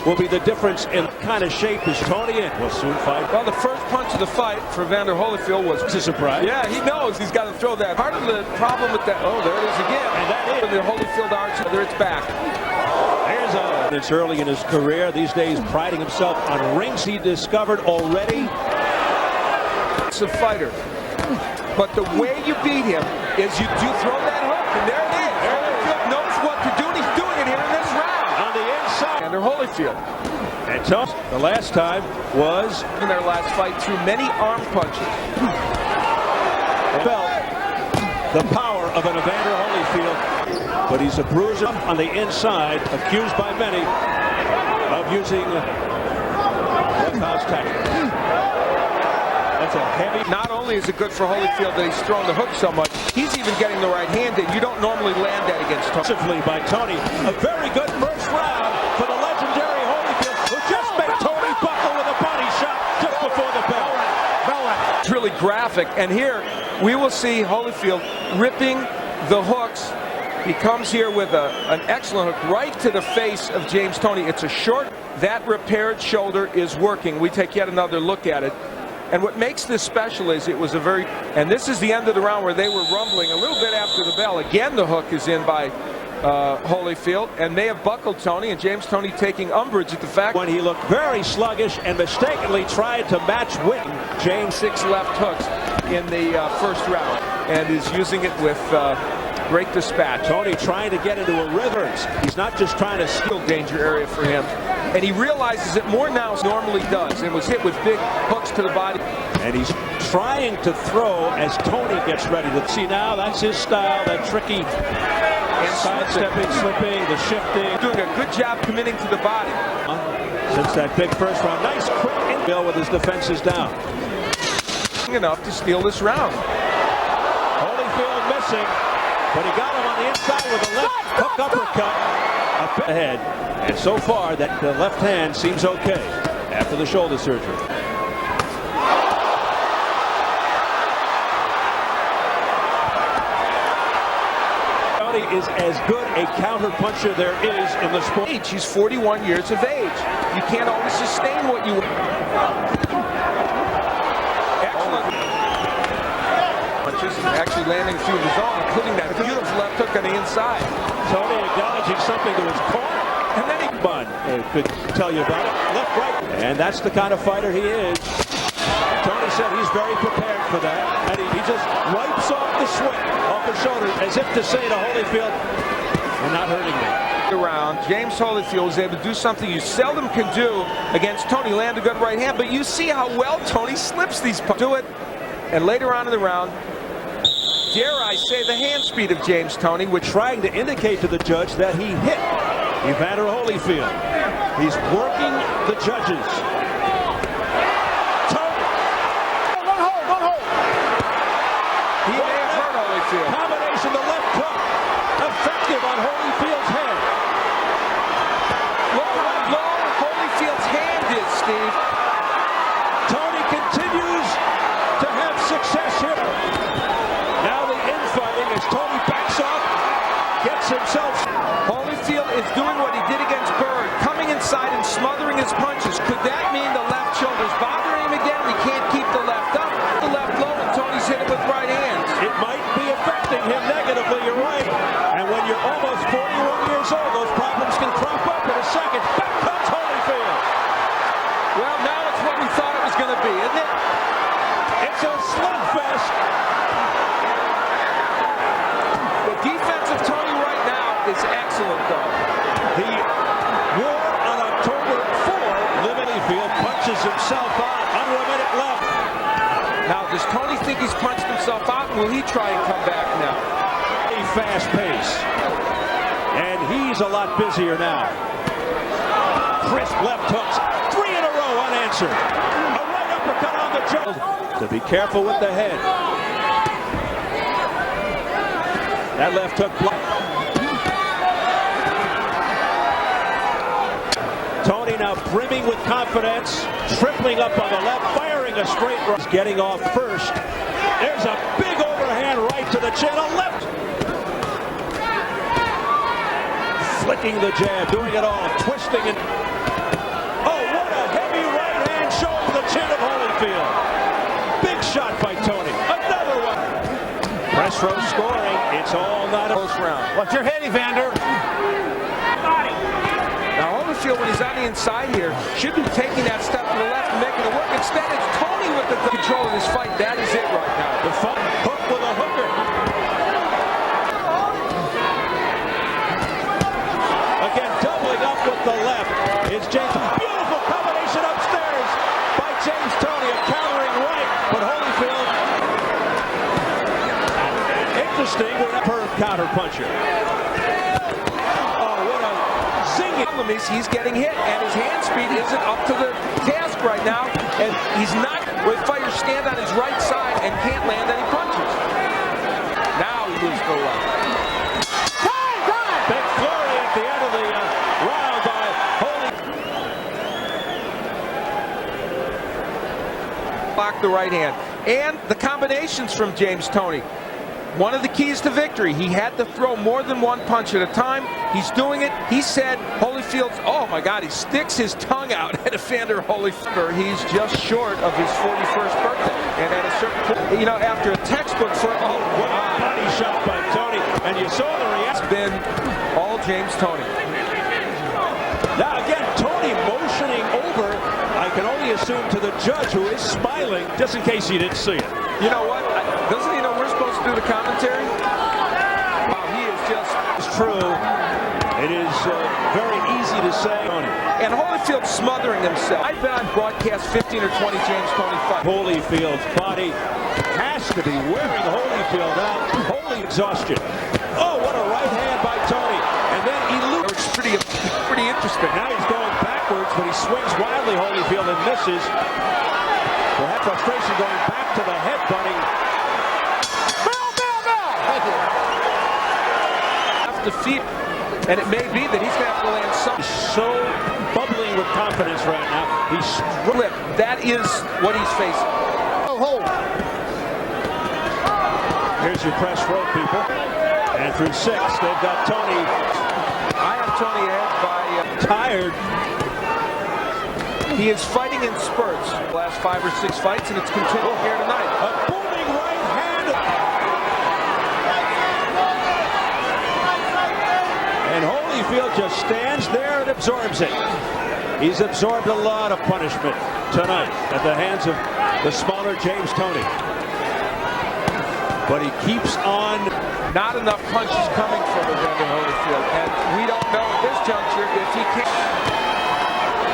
will be the difference in kind of shape is Toney in. We'll soon find. Well, the first punch of the fight for Evander Holyfield was a surprise. Yeah, he knows he's got to throw that. Part of the problem with that, oh, there it is again. And that is the Holyfield arch, whether it's back. It's early in his career. These days, priding himself on rings he discovered already. It's a fighter. But the way you beat him is you do throw that hook, and there it is. Holyfield knows what to do, and he's doing it here in this round. On the inside. Evander Holyfield. And Toney, the last time was in their last fight through many arm punches. Felt the power of an Evander Holyfield, but he's a bruiser on the inside, accused by many of using roughouse tactics. That's a heavy. Not only is it good for Holyfield that he's throwing the hook so much, he's even getting the right hand in. You don't normally land that against Toney. By Toney, a very good first round for the legendary Holyfield, who just made Toney buckle with a body shot just before the bell. It's really graphic, and here we will see Holyfield ripping the hooks. He comes here with an excellent hook right to the face of James Toney. It's a short. That repaired shoulder is working. We take yet another look at it. And what makes this special is it was a very, and this is the end of the round where they were rumbling a little bit after the bell. Again, the hook is in by Holyfield, and they have buckled Toney, and James Toney taking umbrage at the fact when he looked very sluggish and mistakenly tried to match Witten. James 6 left hooks in the first round, and is using it with great dispatch. Toney trying to get into a rhythm. He's not just trying to steal. Danger area for him, and he realizes it more now than normally does, and was hit with big hooks to the body. And he's trying to throw as Toney gets ready to see now. That's his style, that tricky sidestepping, slipping, the shifting. Doing a good job committing to the body. Since that big first round, nice quick infield with his defenses down. Enough to steal this round. Holyfield missing, but he got him on the inside with a left hook uppercut up ahead. And so far, that left hand seems okay after the shoulder surgery. Is as good a counter puncher there is in the sport. He's 41 years of age. You can't always sustain what you. Excellent punches, actually landing a few of his own, including that beautiful left hook on the inside. Toney acknowledging something to his corner, and then he could tell you about it. Left, right, and that's the kind of fighter he is. Toney said he's very prepared for that, and he just wipes off the sweat off his shoulders as if to say to Holyfield, "You're not hurting me." Around, James Holyfield was able to do something you seldom can do against Toney, land a good right hand, but you see how well Toney slips these punches. Do it, and later on in the round, dare I say, the hand speed of James Toney, which trying to indicate to the judge that he hit Evander Holyfield. He's working the judges. Combination, the left hook, effective on Holyfield's head. Look how long Holyfield's hand is, Steve. Toney continues to have success here. Now the infighting as Toney backs off, gets himself. Holyfield is doing what he did against Bird, coming inside and smothering his punches. Could that mean the left shoulder's bothering him again? We can't keep the left up. The left low, and Toney's hit it with right hands. It might be affecting him negatively, you're right. And when you're almost 41 years old, those problems can crop up in a second. Back comes Holyfield. Well, now it's what we thought it was going to be, isn't it? It's a slugfest. The defense of Toney right now is excellent, though. He wore on October 4, Holyfield punches himself out, under a minute left. Now, does Toney think he's punched himself out, and will he try and come back now? A fast pace. And he's a lot busier now. Crisp left hooks. 3 in a row unanswered. A right uppercut on the jaw. To be careful with the head. That left hook blocked. Toney now brimming with confidence. Tripling up on the left. Firing a straight right. He's getting off first. There's a big overhand right to the chin. A left. Flicking the jab. Doing it all. Twisting it. Holyfield. Big shot by Toney. Another one. Press row scoring. It's all not a Close round. Watch your head, Evander. Now Holyfield, when he's on the inside here, should be taking that step to the left and making it work. Instead, it's Toney with the control of this fight. That is it right now. The fight. Hook with a hooker. Again, doubling up with the left is James. Beautiful combination upstairs by James Toney. A countering right, but Holyfield. Interesting. Per counter puncher. Oh, what a zing! The problem is he's getting hit, and his hand speed isn't up to the task right now, and he's not. With fighters stand on his right side and can't land any punches. Now he moves to the left. Big flurry at the end of the round by Holyfield. Block the right hand. And the combinations from James Toney. One of the keys to victory. He had to throw more than one punch at a time. He's doing it. He said Holyfield's, oh my God, he sticks his tongue out at Evander Holyfield. He's just short of his 41st birthday. And at a certain point, you know, after a textbook for, oh, What a body shot by Toney. And you saw the reaction. it's been all James Toney. Now again, Toney motioning over. I can only assume to the judge, who is smiling, just in case he didn't see it. You know what? Doesn't he know we're supposed to do the commentary? Wow, he is just... It's true. It is very easy to say. And Holyfield smothering himself. I've been on broadcast 15 or 20 James Toney fights. Holyfield's body has to be wearing Holyfield out. Holy exhaustion. Oh, what a right hand by Toney. And then he loops. It's pretty interesting. Now he's going backwards, but he swings wildly, Holyfield, and misses. Perhaps frustration going back to the headbutting. Defeat, and it may be that he's going to have to land something. So bubbling with confidence right now. He's Flip. That is what he's facing. Oh, hold. Here's your press row, people. And through 6, they've got Toney. I have Toney ahead by Tired. He is fighting in spurts. The last 5 or 6 fights, and it's continuing here tonight. A booming right hand. And Holyfield just stands there and absorbs it. He's absorbed a lot of punishment tonight at the hands of the smaller James Toney. But he keeps on. Not enough punches coming from Evander Holyfield, and we don't know at this juncture if he can.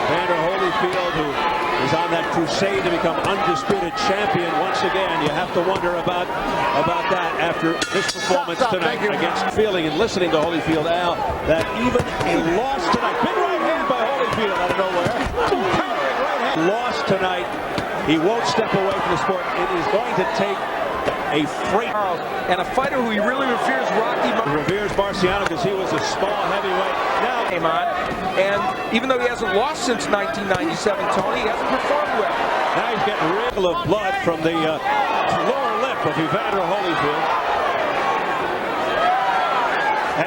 Evander Holyfield, who is on that crusade to become undisputed champion once again. You have to wonder about that after this performance tonight against feeling and listening to Holyfield, Al, that even a loss tonight, big right hand by Holyfield out of nowhere, countering right hand, loss tonight, he won't step away from the sport. It is going to take a freight. And a fighter who he really reveres, Reveres Marciano because he was a small heavyweight. Now came on, and even though he hasn't lost since 1997, Toney hasn't performed well. Now he's getting rid of blood from the lower lip of Evander Holyfield.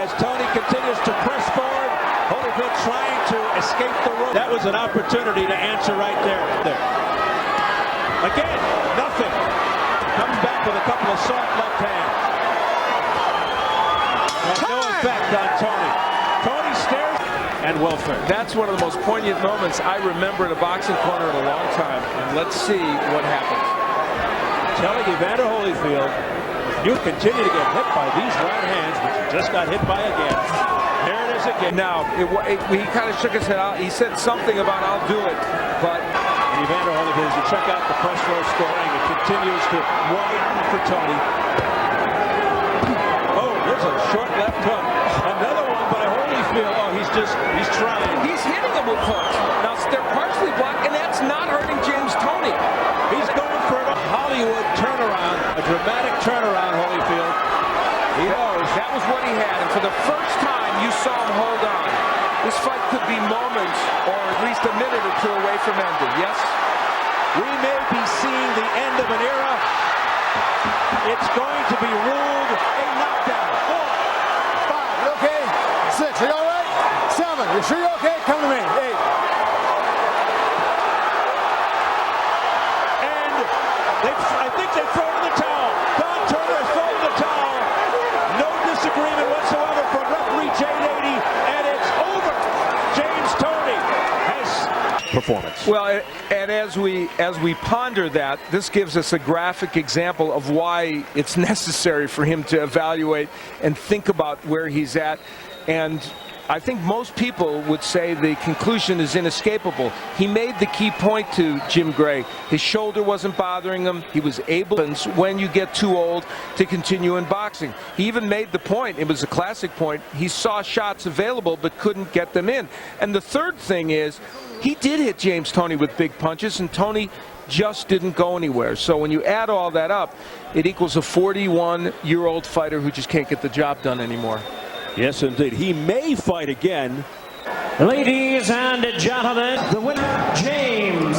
As Toney continues to press forward, Holyfield trying to escape the rope. That was an opportunity to answer right there. Again, nothing. Comes back with a couple of soft left hands. No effect on Toney. Toney stares and welfare. That's one of the most poignant moments I remember in a boxing corner in a long time. And let's see what happens. Telling Evander Holyfield, you continue to get hit by these right hands, which you just got hit by again. There it is again. Now, he kind of shook his head out. He said something about, I'll do it. But Evander Holyfield, as you check out the press row scoring, it continues to widen for Toney. Oh, there's a short left hook. Another one by Holyfield. Oh, he's trying. He's hitting him with hooks. Now, they're partially blocked, and that's not hurting James Toney. He's going for a Hollywood turnaround, a dramatic turnaround, Holyfield. He knows. That was what he had, and for the first time, you saw him hold on. This fight could be moments, or at least a minute or two away from ending, yes? We may be seeing the end of an era. It's going to be ruled a knockdown. 4, 5, you okay? 6, are you all right? 7, you sure you're okay? Come to me. 8. performance. Well, and as we ponder that, this gives us a graphic example of why it's necessary for him to evaluate and think about where he's at. And I think most people would say the conclusion is inescapable. He made the key point to Jim Gray. His shoulder wasn't bothering him. He was able, when you get too old, to continue in boxing. He even made the point, it was a classic point, he saw shots available but couldn't get them in. And the third thing is, he did hit James Toney with big punches, and Toney just didn't go anywhere. So when you add all that up, it equals a 41-year-old fighter who just can't get the job done anymore. Yes, indeed. He may fight again. Ladies and gentlemen, the winner, James